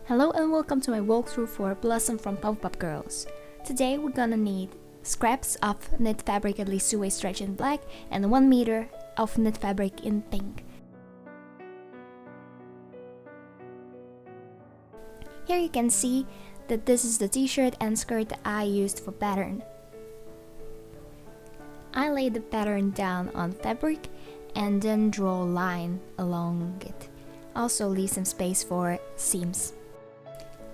Hello and welcome to my walkthrough for Blossom from Powerpuff Girls. Today we're gonna need scraps of knit fabric at least 2-way stretch in black and 1 meter of knit fabric in pink. Here you can see that this is the t-shirt and skirt that I used for pattern. I laid the pattern down on fabric and then draw a line along it. Also leave some space for seams.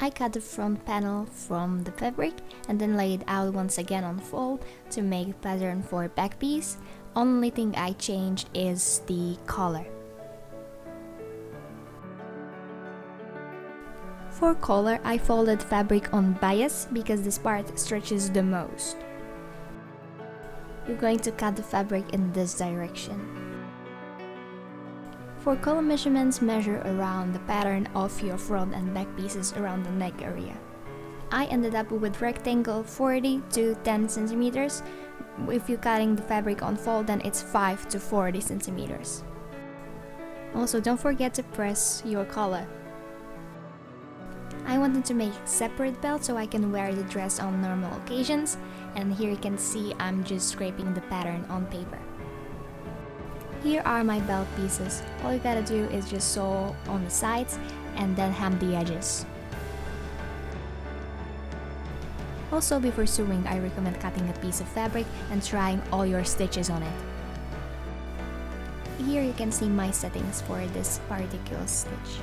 I cut the front panel from the fabric and then lay it out once again on fold to make a pattern for back piece. Only thing I changed is the collar. For collar, I folded fabric on bias because this part stretches the most. You're going to cut the fabric in this direction. For collar measurements, measure around the pattern of your front and back pieces around the neck area. I ended up with rectangle 40 to 10 centimeters. If you're cutting the fabric on fold, then it's 5 to 40 centimeters. Also, don't forget to press your collar. I wanted to make separate belt so I can wear the dress on normal occasions, and here you can see I'm just scraping the pattern on paper. Here are my belt pieces. All you gotta do is just sew on the sides and then hem the edges. Also, before sewing, I recommend cutting a piece of fabric and trying all your stitches on it. Here you can see my settings for this particular stitch.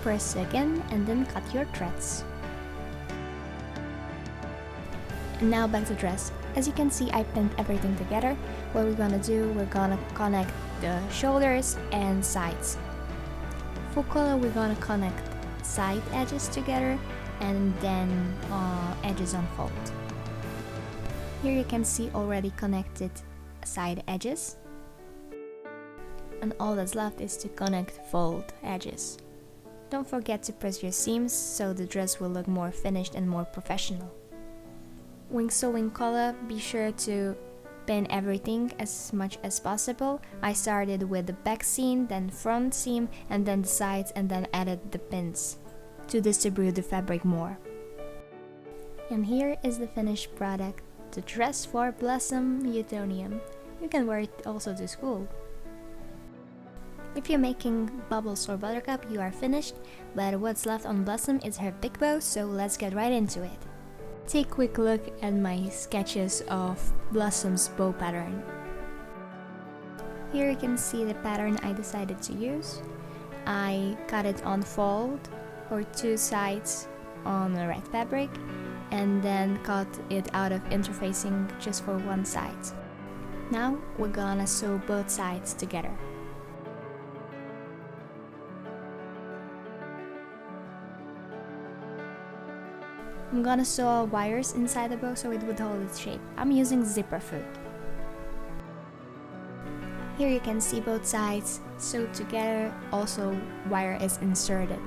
Press again and then cut your threads. And now back to dress. As you can see, I pinned everything together. What we're gonna do, we're gonna connect the shoulders and sides. For collar, we're gonna connect side edges together and then edges on fold. Here you can see already connected side edges. And all that's left is to connect fold edges. Don't forget to press your seams so the dress will look more finished and more professional. When sewing collar, be sure to pin everything as much as possible. I started with the back seam, then front seam, and then the sides, and then added the pins to distribute the fabric more. And here is the finished product, the dress for Blossom Utonium. You can wear it also to school. If you're making Bubbles or Buttercup, you are finished, but what's left on Blossom is her big bow, so let's get right into it. Take a quick look at my sketches of Blossom's bow pattern. Here you can see the pattern I decided to use. I cut it on fold for 2 sides on the red fabric and then cut it out of interfacing just for 1 side. Now we're gonna sew both sides together. I'm gonna sew wires inside the bow so it would hold its shape. I'm using zipper foot. Here you can see both sides sewed together, also wire is inserted.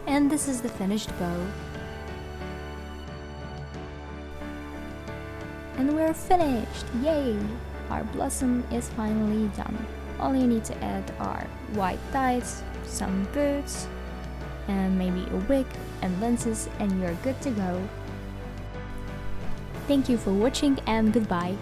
And this is the finished bow. And we're finished! Yay! Our Blossom is finally done. All you need to add are white tights, some boots, and maybe a wig and lenses, and you're good to go. Thank you for watching and goodbye.